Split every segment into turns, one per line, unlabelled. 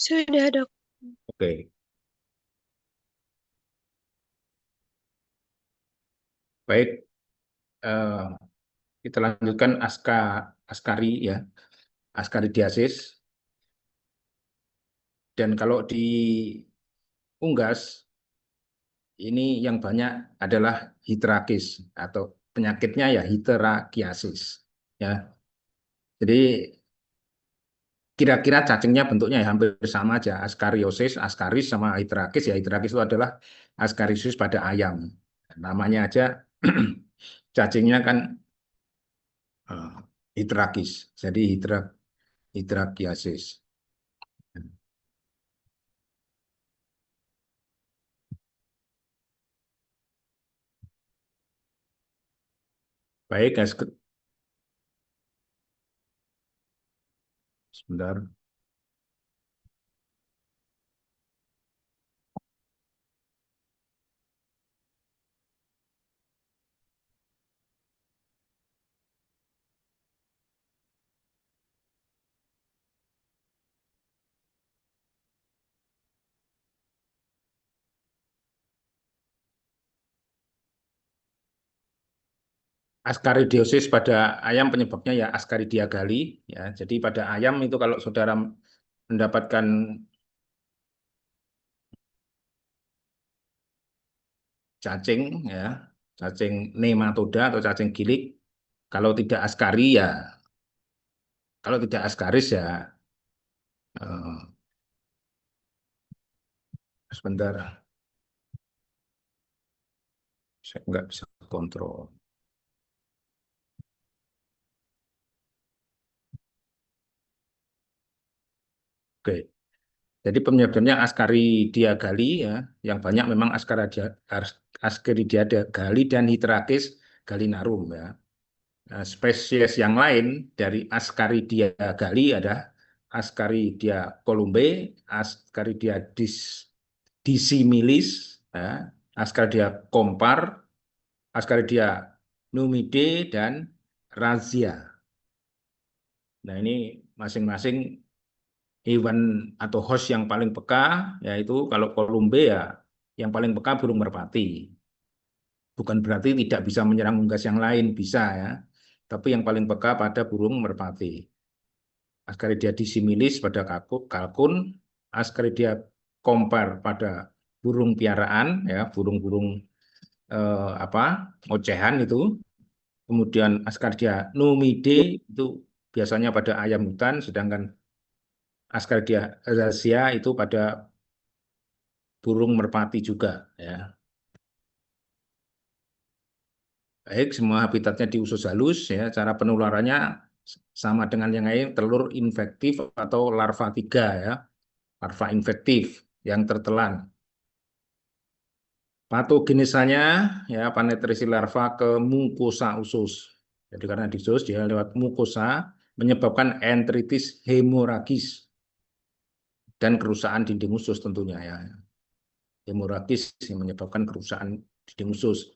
Sudah, Dok.
Oke, baik. eh, kita lanjutkan Askari ya, Ascaridiasis. Dan kalau di unggas ini yang banyak adalah hitrakis atau penyakitnya ya hitrakiasis ya. Jadi kira-kira cacingnya bentuknya ya hampir sama aja, askariosis, askaris sama hitrakis ya. Hitrakis itu adalah askarisis pada ayam. Namanya aja cacingnya kan eh, hitrakis. Jadi hitrakiasis. Baik, guys. Sebentar. Askaridiosis pada ayam penyebabnya ya Askaridia gali ya. Jadi pada ayam itu kalau saudara mendapatkan cacing ya, cacing nematoda atau cacing gilik, kalau tidak askari ya, kalau tidak askaris ya eh, sebentar, saya nggak bisa kontrol. Oke, jadi penyebabnya Askaridia gali ya, yang banyak memang Askaridia gali dan Hitrakis galinarum ya. Nah, spesies yang lain dari Ascaridia gali ada Ascaridia columbe, Ascaridia dissimilis, ya, Ascaridia kompar, Ascaridia numide, dan Razia. Nah, ini masing-masing hewan atau host yang paling peka, yaitu kalau columbe ya yang paling peka burung merpati. Bukan berarti tidak bisa menyerang unggas yang lain, bisa ya. Tapi yang paling peka pada burung merpati. Ascaridia dissimilis pada kalkun, Ascaridia kompar pada burung piaraan, ya burung-burung apa ocehan itu. Kemudian Ascaridia numide itu biasanya pada ayam hutan, sedangkan Ascaridia rosacea itu pada burung merpati juga. Ya. Baik, semua habitatnya di usus halus, ya. Cara penularannya sama dengan yang lain, telur infektif atau larva tiga, ya. Larva infektif yang tertelan. Patogenisanya ya penetrasi larva ke mukosa usus. Jadi karena di usus dia lewat mukosa menyebabkan enteritis hemoragis dan kerusakan dinding usus tentunya ya. Hemoragis yang menyebabkan kerusakan dinding usus.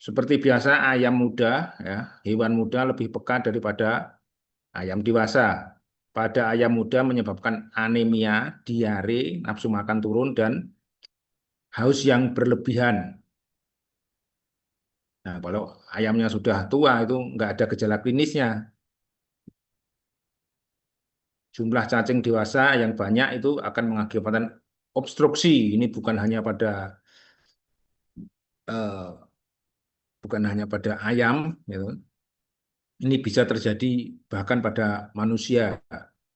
Seperti biasa ayam muda ya, hewan muda lebih peka daripada ayam dewasa. Pada ayam muda menyebabkan anemia, diare, nafsu makan turun, dan haus yang berlebihan. Nah, kalau ayamnya sudah tua itu nggak ada gejala klinisnya. Jumlah cacing dewasa yang banyak itu akan mengakibatkan obstruksi. Ini eh, bukan hanya pada ayam, gitu. Ini bisa terjadi bahkan pada manusia.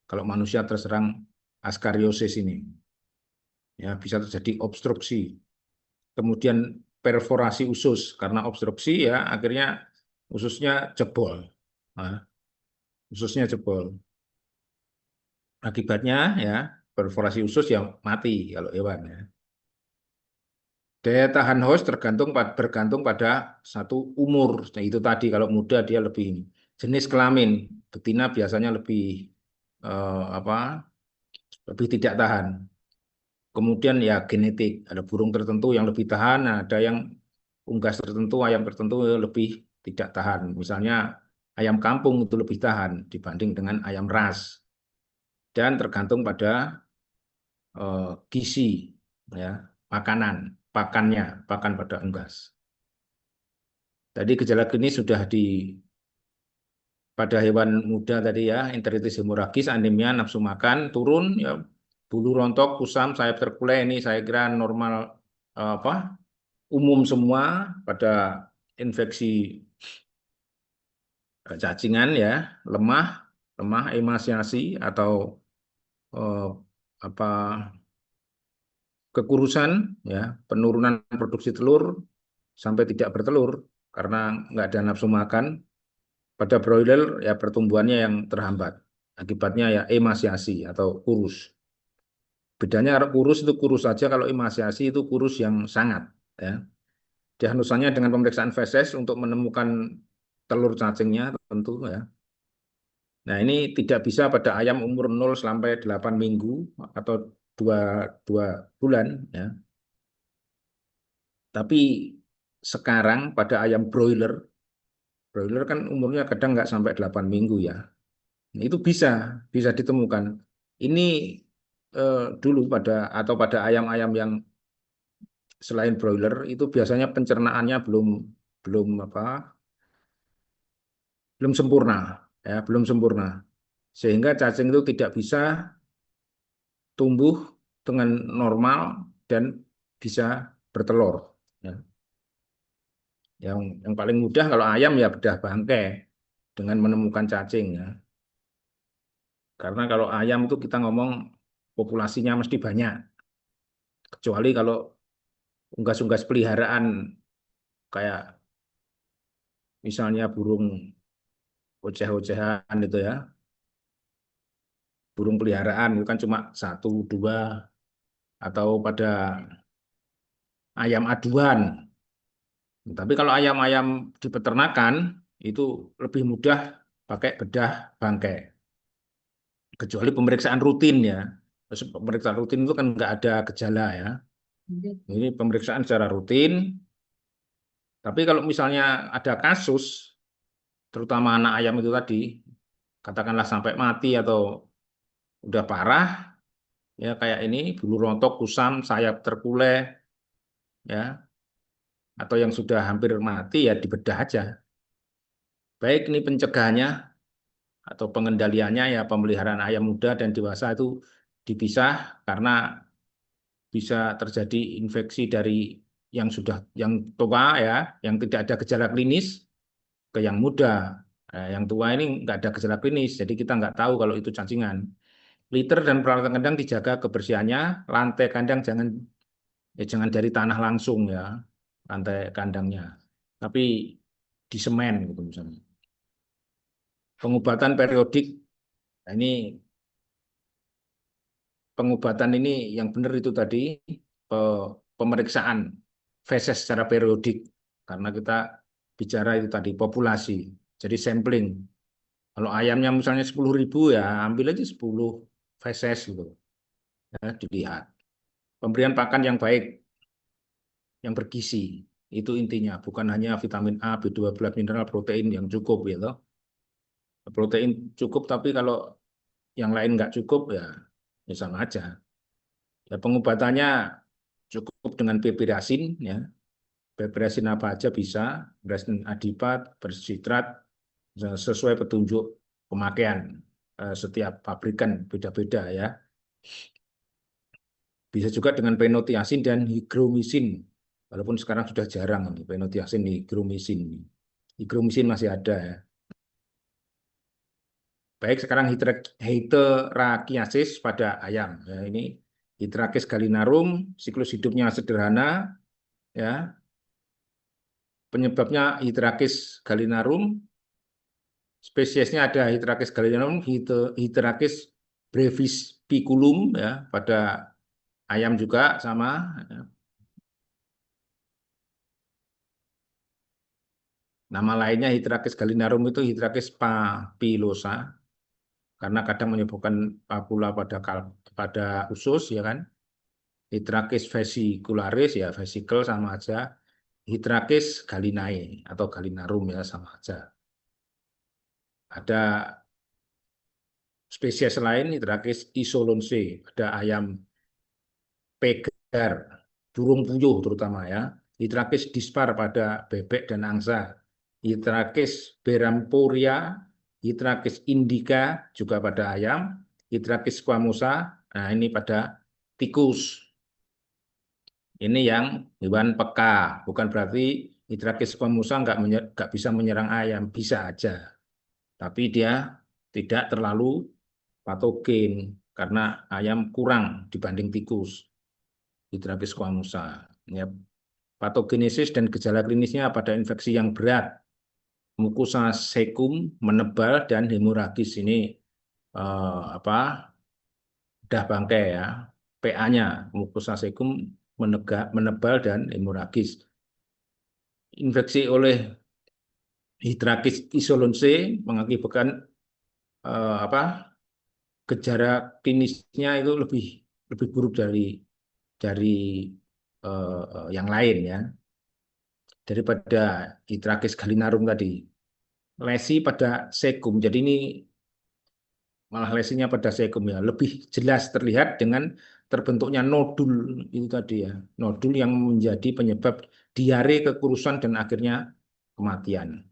Kalau manusia terserang askariosis ini, ya bisa terjadi obstruksi. Kemudian perforasi usus karena obstruksi ya akhirnya ususnya jebol. Nah, ususnya jebol. Akibatnya ya perforasi usus yang mati kalau hewan ya. Daya tahan host bergantung pada satu umur. Nah, itu tadi kalau muda dia lebih jenis kelamin, betina biasanya lebih apa? Lebih tidak tahan. Kemudian ya genetik, ada burung tertentu yang lebih tahan, ada yang unggas tertentu, ayam tertentu lebih tidak tahan. Misalnya ayam kampung itu lebih tahan dibanding dengan ayam ras. dan tergantung pada gizi ya, pakan pada unggas. Tadi gejala klinis sudah pada hewan muda tadi ya, enteritis hemoragis, anemia, nafsu makan turun ya, bulu rontok, kusam, sayap terkulai, ini saya kira normal, umum semua pada infeksi cacingan ya, lemah, emasiasi atau eh, apa kekurusan ya, penurunan produksi telur sampai tidak bertelur karena nggak ada nafsu makan. Pada broiler ya pertumbuhannya yang terhambat. Akibatnya ya emasiasi atau kurus. Bedanya kalau kurus itu kurus saja, kalau emasiasi itu kurus yang sangat ya. Diagnosanya dengan pemeriksaan feses untuk menemukan telur cacingnya tentu ya. Nah, ini tidak bisa pada ayam umur 0 sampai 8 minggu atau 2 bulan ya. Tapi sekarang pada ayam broiler kan umurnya kadang nggak sampai 8 minggu ya. Nah, itu bisa ditemukan. Ini dulu pada ayam-ayam yang selain broiler itu biasanya pencernaannya belum belum apa belum sempurna ya, belum sempurna. Sehingga cacing itu tidak bisa tumbuh dengan normal dan bisa bertelur. Ya. Yang paling mudah kalau ayam ya bedah bangkai dengan menemukan cacing ya. Karena kalau ayam itu kita ngomong populasinya mesti banyak. Kecuali kalau unggas-unggas peliharaan kayak misalnya burung oceh-ocehan itu ya, burung peliharaan itu kan cuma 1, 2, atau pada ayam aduan. Tapi kalau ayam-ayam di peternakan itu lebih mudah pakai bedah bangkai. Kecuali pemeriksaan rutin ya. Terus pemeriksaan rutin itu kan nggak ada gejala ya. Ini pemeriksaan secara rutin. Tapi kalau misalnya ada kasus, terutama anak ayam itu tadi, katakanlah sampai mati atau udah parah, ya kayak ini, bulu rontok, kusam, sayap terkulai, ya, atau yang sudah hampir mati ya dibedah aja. Baik ini pencegahannya atau pengendaliannya ya pemeliharaan ayam muda dan dewasa itu dipisah karena bisa terjadi infeksi dari yang tua ya, yang tidak ada gejala klinis ke yang muda. Nah, yang tua ini nggak ada gejala klinis, jadi kita nggak tahu kalau itu cacingan. Liter dan peralatan kandang dijaga kebersihannya, lantai kandang jangan dari tanah langsung ya, lantai kandangnya, tapi di semen gitu misalnya. Pengobatan periodik, nah ini pengobatan ini yang benar itu tadi pemeriksaan feses secara periodik karena kita bicara itu tadi populasi, jadi sampling. Kalau ayamnya misalnya 10.000 ya ambil aja 10 feses gitu ya, dilihat. Pemberian pakan yang baik, yang bergizi. Itu intinya, bukan hanya vitamin A, B12, mineral, protein yang cukup gitu. Protein cukup, tapi kalau yang lain nggak cukup ya sama aja. Ya, pengobatannya cukup dengan pepirasin ya. Pepirasin apa aja bisa, pepirasin adipat, bersitrat, sesuai petunjuk pemakaian. Setiap pabrikan beda-beda ya. Bisa juga dengan penotiasin dan higromisin. Walaupun sekarang sudah jarang penotiasin, higromisin. Higromisin masih ada ya. Baik sekarang heiterakiasis pada ayam. Ya, ini Heterakis gallinarum, siklus hidupnya sederhana, ya. Penyebabnya Heterakis gallinarum, spesiesnya ada Heterakis gallinarum, Heterakis brevispiculum, ya, pada ayam juga sama. Ya. Nama lainnya Heterakis gallinarum itu Heterakis papillosa, karena kadang menyebabkan papula pada usus, ya kan. Heterakis vesicularis ya vesicle sama aja. Heterakis gallinae atau gallinarum ya sama aja. Ada spesies lain Hitrakis isolonse, ada ayam pegar, burung puyuh terutama ya. Hitrakis dispar pada bebek dan angsa. Hitrakis beramporia, Hitrakis indica juga pada ayam, Hitrakis squamosa, nah ini pada tikus. Ini yang hewan peka, bukan berarti Hitrakis squamosa nggak bisa menyerang ayam, bisa aja. Tapi dia tidak terlalu patogen karena ayam kurang dibanding tikus. Hitrakis squamosa. Ya, patogenesis dan gejala klinisnya pada infeksi yang berat, mukosa sekum menebal dan hemoragis ini apa udah bangkai ya. PA-nya mukosa sekum menebal dan hemoragis. Infeksi oleh Hitrakis isolonse mengakibatkan apa gejala klinisnya itu lebih lebih buruk dari yang lain ya, daripada Hitrakis gallinarum tadi. Lesi pada sekum. Jadi ini malah lesinya pada sekum ya, lebih jelas terlihat dengan terbentuknya nodul itu tadi ya, nodul yang menjadi penyebab diare, kekurusan dan akhirnya kematian.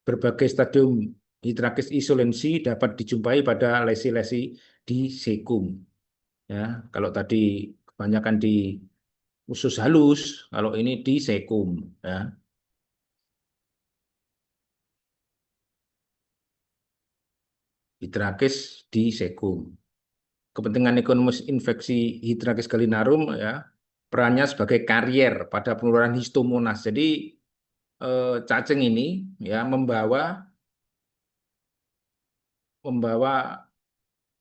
Berbagai stadium Hitrakis isolensi dapat dijumpai pada lesi-lesi di sekum. Ya, kalau tadi kebanyakan di usus halus, kalau ini di sekum. Ya, Hitrakis di sekum. Kepentingan ekonomis infeksi Hitrakis gallinarum ya, perannya sebagai karier pada penularan histomonas. Jadi cacing ini ya membawa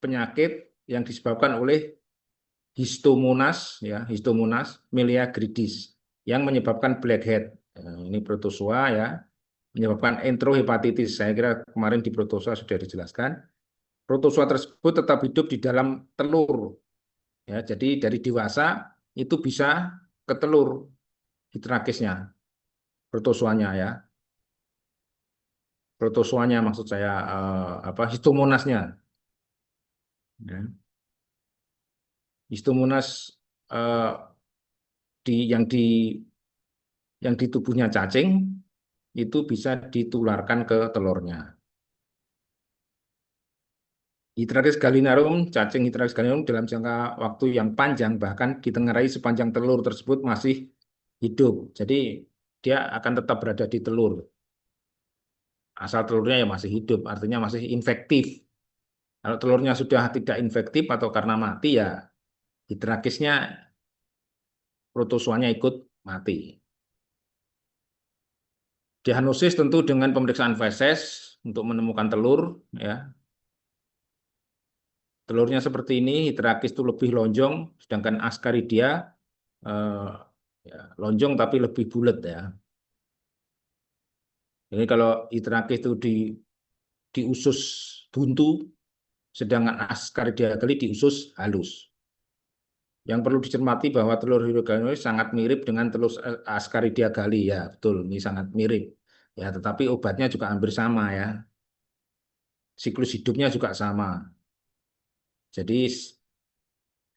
penyakit yang disebabkan oleh Histomonas ya, Histomonas meleagridis yang menyebabkan blackhead. Ini protozoa ya, menyebabkan enterohepatitis. Saya kira kemarin di protozoa sudah dijelaskan. Protozoa tersebut tetap hidup di dalam telur ya. Jadi dari dewasa itu bisa ke telur hitrakisnya, protozoanya ya. Protozoanya maksud saya apa histomonasnya ya. Histomonas eh, yang di tubuhnya cacing itu bisa ditularkan ke telurnya. Hitrakis gallinarum, cacing Hitrakis gallinarum dalam jangka waktu yang panjang bahkan ditengarai sepanjang telur tersebut masih hidup. Jadi dia akan tetap berada di telur. Asal telurnya ya masih hidup, artinya masih infektif. Kalau telurnya sudah tidak infektif atau karena mati ya Hitrakisnya protozoanya ikut mati. Diagnosis tentu dengan pemeriksaan feses untuk menemukan telur ya. Telurnya seperti ini, Hitrakis itu lebih lonjong, sedangkan Ascaridia eh, ya, lonjong tapi lebih bulat ya. Jadi kalau Hitrakis itu di usus buntu, sedangkan Ascaridia gali di usus halus. Yang perlu dicermati bahwa telur Hydrogallium sangat mirip dengan telur Ascaridia gali ya, betul, ini sangat mirip. Ya, tetapi obatnya juga hampir sama ya. Siklus hidupnya juga sama. Jadi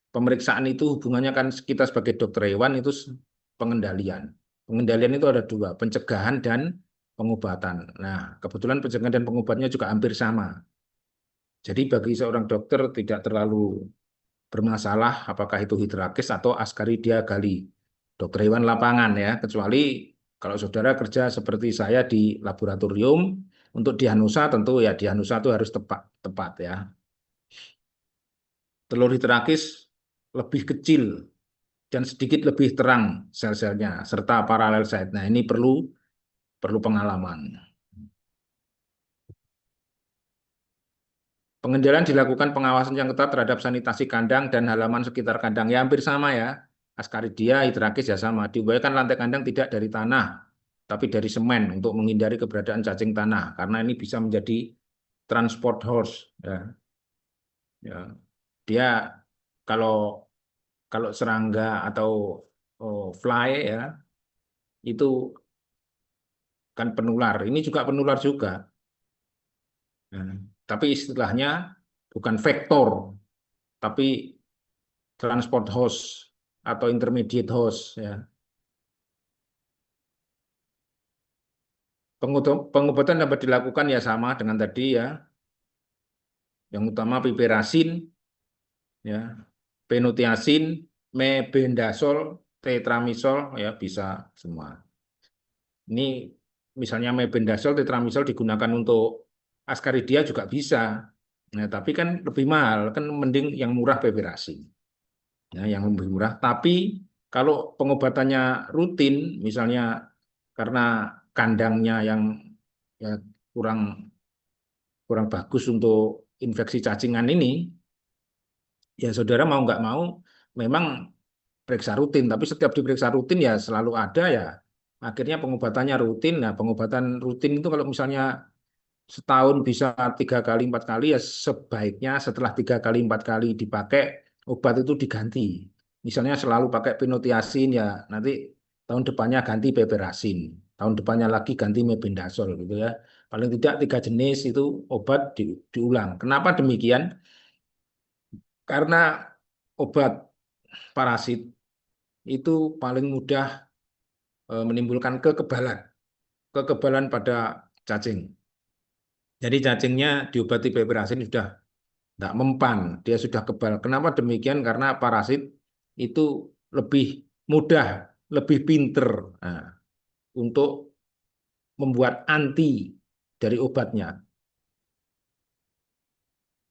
pemeriksaan itu hubungannya kan kita sebagai dokter hewan itu pengendalian. Pengendalian itu ada dua, pencegahan dan pengobatan. Nah, kebetulan pencegahan dan pengobatannya juga hampir sama. Jadi bagi seorang dokter tidak terlalu bermasalah apakah itu Hitrakis atau Ascaridia gali. Dokter hewan lapangan ya, kecuali kalau saudara kerja seperti saya di laboratorium, untuk diagnosa tentu ya diagnosa itu harus tepat ya. Telur Hitrakis lebih kecil dan sedikit lebih terang sel-selnya serta paralel site. Nah, ini perlu pengalaman. Pengendalian dilakukan pengawasan yang ketat terhadap sanitasi kandang dan halaman sekitar kandang. Ya hampir sama ya. Ascaridia, Hitrakis ya sama. Diupayakan lantai kandang tidak dari tanah, tapi dari semen untuk menghindari keberadaan cacing tanah. Karena ini bisa menjadi transport horse. Ya, ya. Dia kalau kalau serangga atau fly ya itu kan penular. Ini juga penular juga. Nah, tapi istilahnya bukan vektor, tapi transport host atau intermediate host ya. Pengobatan dapat dilakukan ya sama dengan tadi ya. Yang utama piperasin ya, penutiasin, mebendazol, tetramisol ya bisa semua. Ini misalnya mebendazol, tetramisol digunakan untuk Ascaridia juga bisa. Nah, tapi kan lebih mahal, kan mending yang murah piperasin. Ya, yang lebih murah. Tapi kalau pengobatannya rutin, misalnya karena kandangnya yang ya kurang kurang bagus untuk infeksi cacingan ini, ya saudara mau nggak mau memang periksa rutin. Tapi setiap diperiksa rutin ya selalu ada ya. Akhirnya pengobatannya rutin. Nah, pengobatan rutin itu kalau misalnya setahun bisa 3 kali 4 kali ya sebaiknya setelah 3 kali 4 kali dipakai obat itu diganti. Misalnya selalu pakai pinotiasin ya nanti tahun depannya ganti peperasin, tahun depannya lagi ganti mebendazol gitu ya. Paling tidak 3 jenis itu obat diulang. Kenapa demikian? Karena obat parasit itu paling mudah menimbulkan kekebalan, kekebalan pada cacing. Jadi cacingnya diobati peperasin sudah tidak mempan, dia sudah kebal. Kenapa demikian? Karena parasit itu lebih mudah, lebih pinter nah, untuk membuat anti dari obatnya.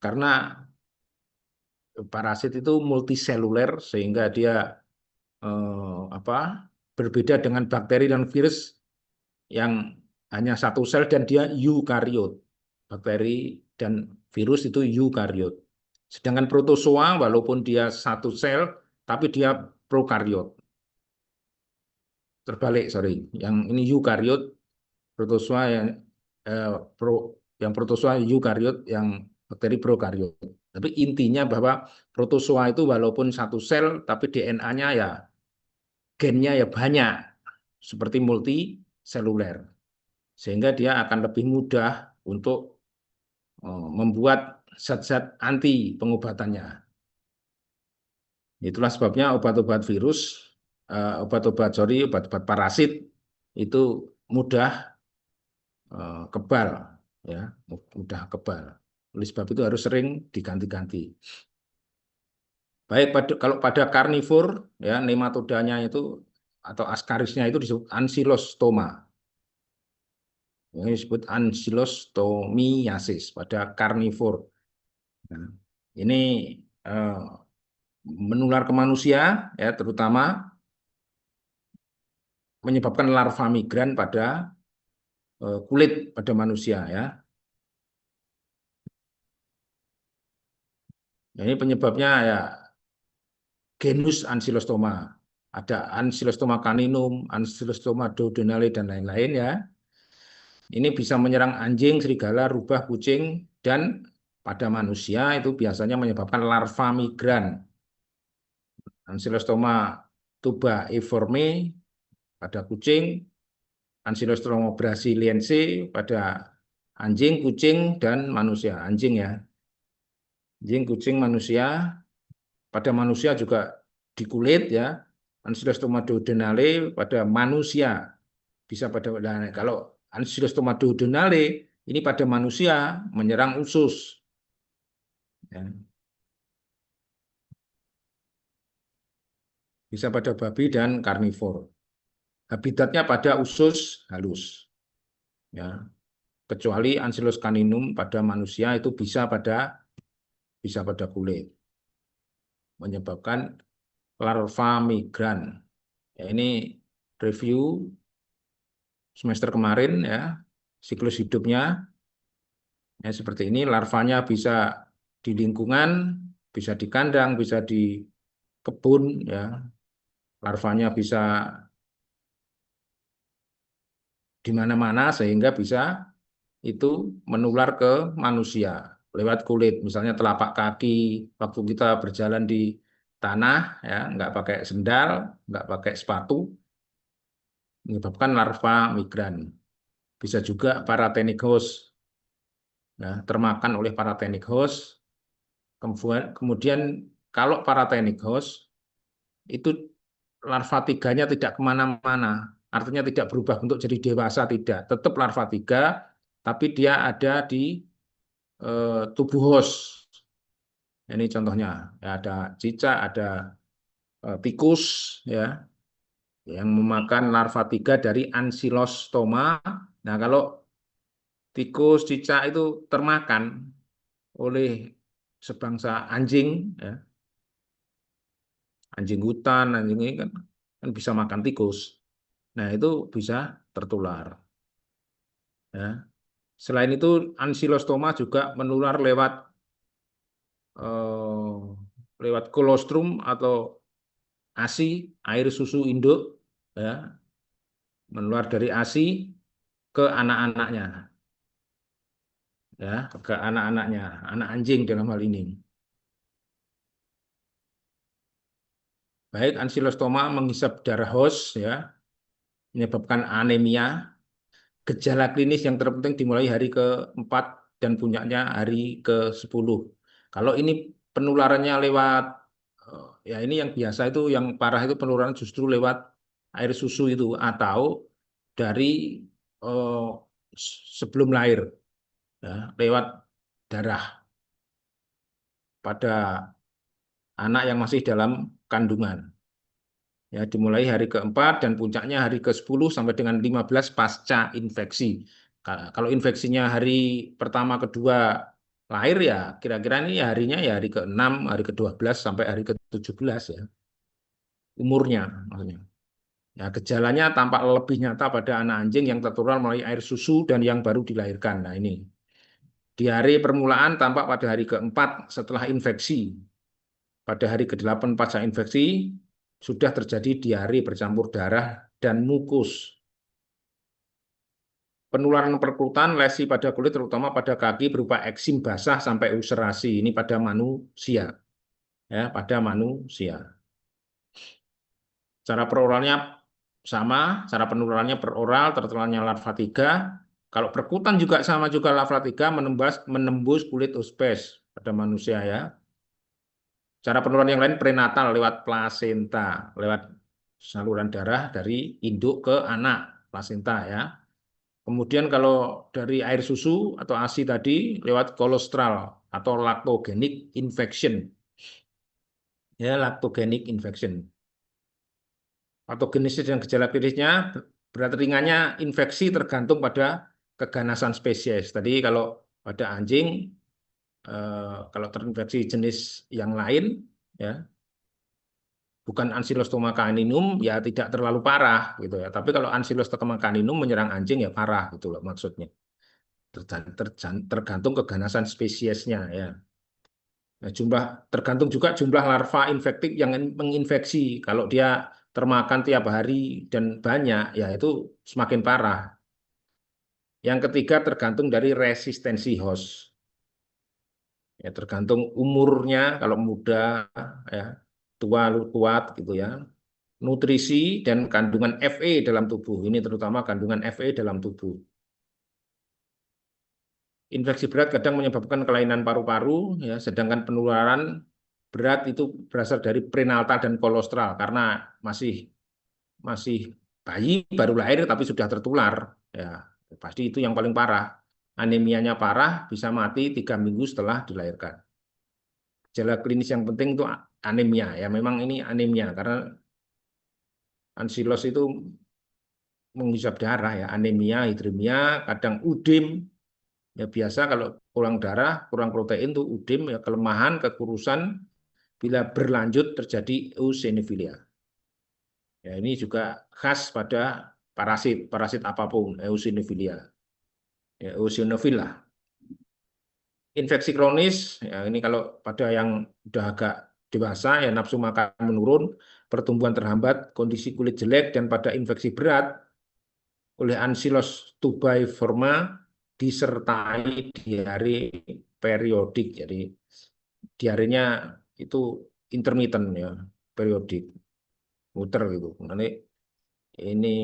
Karena parasit itu multiseluler sehingga dia apa berbeda dengan bakteri dan virus yang hanya satu sel dan dia eukariot. Bakteri dan virus itu eukariot. Sedangkan protozoa walaupun dia satu sel tapi dia prokariot. Terbalik, sorry. Yang ini eukariot, protozoa yang eh, pro yang protozoa eukariot, yang bakteri prokariot. Tapi intinya bahwa protozoa itu walaupun satu sel tapi DNA-nya ya gennya ya banyak seperti multiseluler. Sehingga dia akan lebih mudah untuk membuat zat-zat anti pengobatannya. Itulah sebabnya obat-obat virus, obat-obat parasit itu mudah kebal, ya, mudah kebal. Oleh sebab itu harus sering diganti-ganti. Baik kalau pada karnivor, ya nematodanya itu atau askarisnya itu disebut ankylostoma. Ini disebut ankylostomiasis pada karnivor. Nah, ini eh, menular ke manusia, ya terutama menyebabkan larva migran pada kulit pada manusia, ya. Ini penyebabnya ya genus Ankylostoma. Ada Ankylostoma caninum, Ankylostoma duodenale dan lain-lain ya. Ini bisa menyerang anjing, serigala, rubah, kucing dan pada manusia itu biasanya menyebabkan larva migran. Ankylostoma tubaeiforme pada kucing, Ankylostoma brasiliense pada anjing, kucing dan manusia. Anjing ya. Anjing, kucing, manusia. Pada manusia juga di kulit ya. Ankylostoma duodenale pada manusia bisa pada kalau Ankylostoma duodenale ini pada manusia menyerang usus. Ya. Bisa pada babi dan karnivor. Habitatnya pada usus halus. Ya. Kecuali Ankylostomum caninum pada manusia itu bisa pada kulit. Menyebabkan larva migran. Ya, ini review semester kemarin ya, siklus hidupnya ya seperti ini. Larvanya bisa di lingkungan, bisa di kandang, bisa di kebun ya. Larvanya bisa di mana-mana sehingga bisa itu menular ke manusia lewat kulit, misalnya telapak kaki waktu kita berjalan di tanah ya, nggak pakai sendal, nggak pakai sepatu, menyebabkan larva migran. bisa juga paratenic host, nah, termakan oleh paratenic host. Kemudian kalau paratenic host itu larva tiganya tidak kemana-mana, artinya tidak berubah bentuk jadi dewasa, tidak, tetap larva tiga, tapi dia ada di tubuh host. Ini contohnya, ya, ada cicak, ada tikus, ya, yang memakan larva tiga dari Ancylostoma. Nah, kalau tikus, cicak itu termakan oleh sebangsa anjing, ya, anjing hutan, anjing ini kan bisa makan tikus. Nah, itu bisa tertular. Ya. Selain itu, Ancylostoma juga menular eh, lewat kolostrum atau ASI, air susu induk, ya, menular dari ASI ke anak-anaknya, ya, ke anak-anaknya, anak anjing dalam hal ini. Baik, Ancylostoma menghisap darah host, ya, menyebabkan anemia. Gejala klinis yang terpenting dimulai hari ke-4 dan puncaknya hari ke-10. Kalau ini penularannya lewat, ya ini yang biasa itu, yang parah itu penularan justru lewat air susu itu, atau dari eh, sebelum lahir, ya, lewat darah pada anak yang masih dalam kandungan. Ya, dimulai hari ke-4 dan puncaknya hari ke-10 sampai dengan 15 pasca infeksi. Kalau infeksinya hari pertama, kedua lahir, ya kira-kira ini ya harinya ya hari ke-6, hari ke-12 sampai hari ke-17, ya. Umurnya maksudnya. Ya, gejalanya tampak lebih nyata pada anak anjing yang tertular melalui air susu dan yang baru dilahirkan. Nah, ini. Diare permulaan tampak pada hari ke-4 setelah infeksi. Pada hari ke-8 pasca infeksi sudah terjadi diare bercampur darah dan mukus. Penularan perkutan, lesi pada kulit terutama pada kaki berupa eksim basah sampai ulcerasi. Ini pada manusia, ya, pada manusia. Cara peroralnya sama, cara penularannya peroral, tertularnya larva 3. Kalau perkutan juga sama juga, larva 3 menembus kulit ospes pada manusia, ya. Cara penularan yang lain prenatal lewat plasenta, lewat saluran darah dari induk ke anak, plasenta, ya. Kemudian kalau dari air susu atau ASI tadi lewat kolostral atau lactogenic infection. Ya, lactogenic infection. Patogenesis dan gejala klinisnya, berat ringannya infeksi tergantung pada keganasan spesies. Tadi kalau pada anjing, kalau terinfeksi jenis yang lain, ya, bukan Ancylostoma caninum, ya tidak terlalu parah gitu, ya. Tapi kalau Ancylostoma caninum menyerang anjing, ya parah gitu loh maksudnya. Tergantung keganasan spesiesnya, ya. Nah, tergantung juga jumlah larva infektif yang menginfeksi. Kalau dia termakan tiap hari dan banyak, ya itu semakin parah. Yang ketiga tergantung dari resistensi host. Ya, tergantung umurnya, kalau muda, ya, tua, kuat gitu, ya. Nutrisi dan kandungan Fe dalam tubuh. Ini terutama kandungan Fe dalam tubuh. Infeksi berat kadang menyebabkan kelainan paru-paru, ya, sedangkan penularan berat itu berasal dari prenatal dan kolostral karena masih masih bayi baru lahir tapi sudah tertular, ya pasti itu yang paling parah. Anemianya parah, bisa mati 3 minggu setelah dilahirkan. Gejala klinis yang penting itu anemia, ya memang ini anemia karena ansilos itu menghisap darah, ya, anemia, hidremia, kadang udim. Ya biasa kalau kurang darah, kurang protein tuh udim, ya kelemahan, kekurusan, bila berlanjut terjadi eosinofilia. Ya ini juga khas pada parasit, parasit apapun, eosinofilia. Ya eosinofil lah. Infeksi kronis, ya ini kalau pada yang udah agak dewasa, ya nafsu makan menurun, pertumbuhan terhambat, kondisi kulit jelek, dan pada infeksi berat oleh Ancylos tubaeiforma disertai diare periodik. Jadi diarenya itu intermittent, ya, periodik, muter gitu. Nanti ini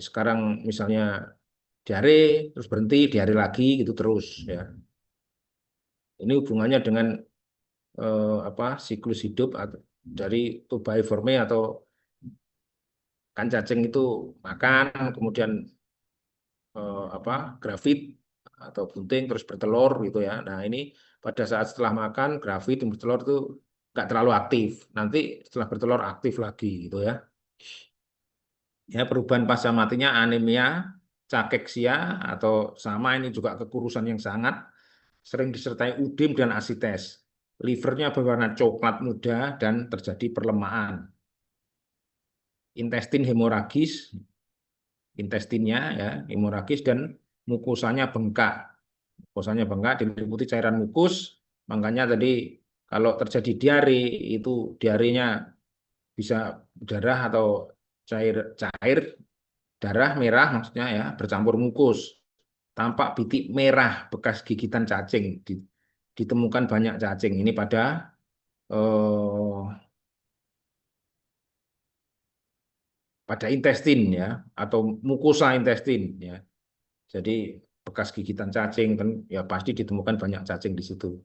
sekarang misalnya diare, terus berhenti, diare lagi gitu terus ya. Ini hubungannya dengan apa siklus hidup dari tubai atau kan cacing itu makan, kemudian apa grafit atau bunting terus bertelur gitu ya. Nah ini pada saat setelah makan grafit dan bertelur itu nggak terlalu aktif. Nanti setelah bertelur aktif lagi gitu ya. Ya perubahan pasca matinya anemia, cachexia atau sama ini juga kekurusan yang sangat sering disertai udim dan asites. Livernya berwarna coklat muda dan terjadi perlemahan. Intestin hemoragis, intestinnya ya hemoragis dan mukosanya bengkak. Mukosanya bengkak diliputi cairan mukus. Makanya tadi kalau terjadi diare itu diarenya bisa darah atau cair cair darah merah maksudnya ya bercampur mukus. Tampak bintik merah bekas gigitan cacing. Ditemukan banyak cacing ini eh, pada intestin ya atau mukosa intestin ya. Jadi bekas gigitan cacing kan ya pasti ditemukan banyak cacing di situ.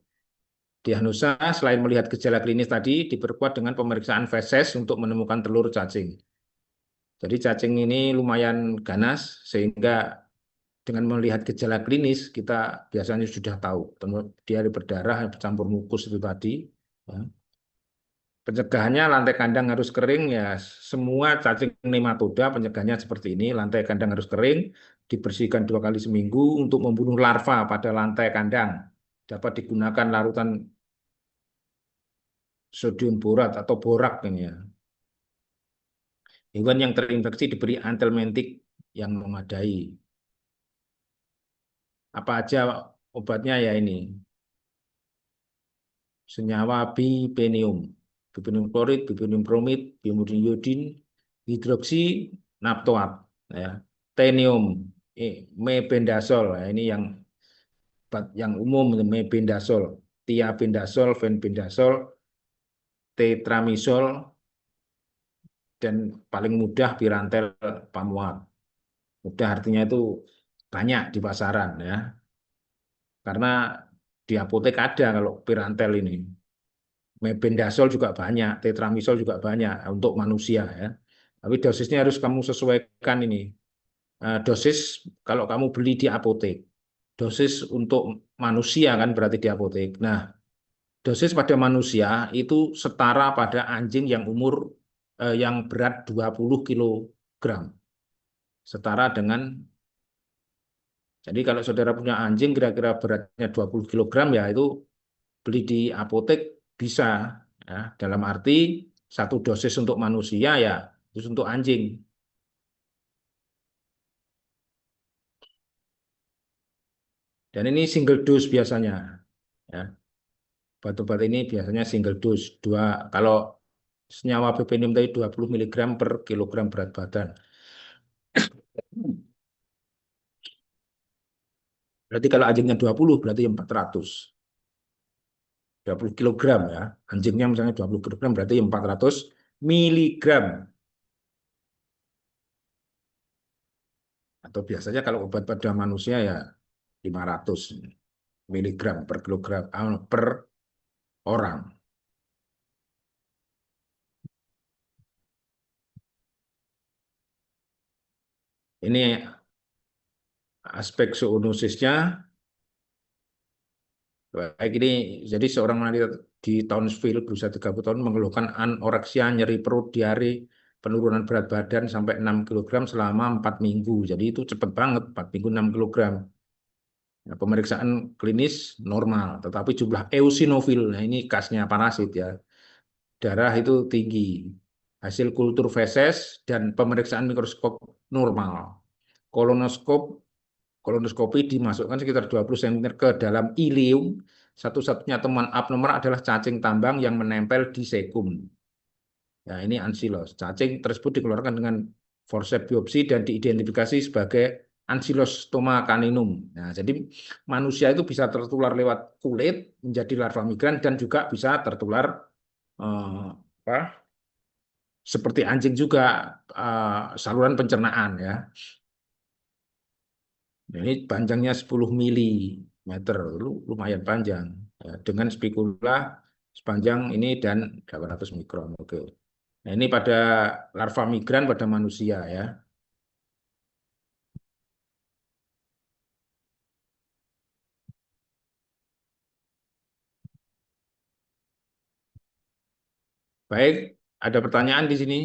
Diagnosa selain melihat gejala klinis tadi diperkuat dengan pemeriksaan feses untuk menemukan telur cacing. Jadi cacing ini lumayan ganas sehingga dengan melihat gejala klinis kita biasanya sudah tahu diare berdarah bercampur mukus itu tadi. Ya. Pencegahannya lantai kandang harus kering ya semua cacing nematoda pencegahannya seperti ini lantai kandang harus kering dibersihkan 2 kali seminggu untuk membunuh larva pada lantai kandang dapat digunakan larutan sodium borat atau borak ini ya. Hewan yang terinfeksi diberi antelmentik yang memadai. Apa aja obatnya ya ini senyawa bipenium, bipenium klorid, bipenium bromid, bipenium iodin, hidroksi naptoat, ya, tenium, mebendazol, ya, ini yang umum mebendazol, tiabendazol, fenbendazol, tetramisol, dan paling mudah pirantel pamuat. Mudah artinya itu banyak di pasaran ya, karena di apotek ada kalau pirantel ini. Mebendazol juga banyak, tetramisol juga banyak untuk manusia ya. Tapi dosisnya harus kamu sesuaikan ini. Dosis kalau kamu beli di apotek, dosis untuk manusia kan berarti di apotek. Nah, dosis pada manusia itu setara pada anjing yang yang berat 20 kilogram. Setara dengan jadi kalau saudara punya anjing kira-kira beratnya 20 kilogram ya itu beli di apotek bisa ya dalam arti satu dosis untuk manusia ya terus untuk anjing dan ini single dose biasanya ya obat-obat ini biasanya single dose dua kalau senyawa bepenium tadi 20 miligram per kilogram berat badan berarti kalau anjingnya 20 berarti 400 kilogram ya anjingnya misalnya 20 kilogram berarti 400 miligram atau biasanya kalau obat pada manusia ya 500 miligram per kilogram per orang. Ini aspek zoonosisnya baik ini jadi seorang wanita di Townsville berusia 30 tahun mengeluhkan anoreksia, nyeri perut, diare, penurunan berat badan sampai 6 kilogram selama 4 minggu. Jadi itu cepat banget, 4 minggu 6 kilogram. Nah, pemeriksaan klinis normal, tetapi jumlah eosinofil, nah ini khasnya parasit ya, darah itu tinggi. Hasil kultur feses dan pemeriksaan mikroskop normal. Kolonoskop Kolonoskopi dimasukkan sekitar 20 cm ke dalam ilium. Satu-satunya temuan abnormal adalah cacing tambang yang menempel di sekum. Ya, ini Ancylus. Cacing tersebut dikeluarkan dengan forceps biopsi dan diidentifikasi sebagai Ancylostoma caninum. Nah, jadi manusia itu bisa tertular lewat kulit menjadi larva migran dan juga bisa tertular apa, seperti anjing juga saluran pencernaan ya. Nah, ini panjangnya 10 milimeter, lumayan panjang. Ya, dengan spikula sepanjang ini dan 800 mikron. Oke. Nah, ini pada larva migran pada manusia ya. Baik, ada pertanyaan di sini?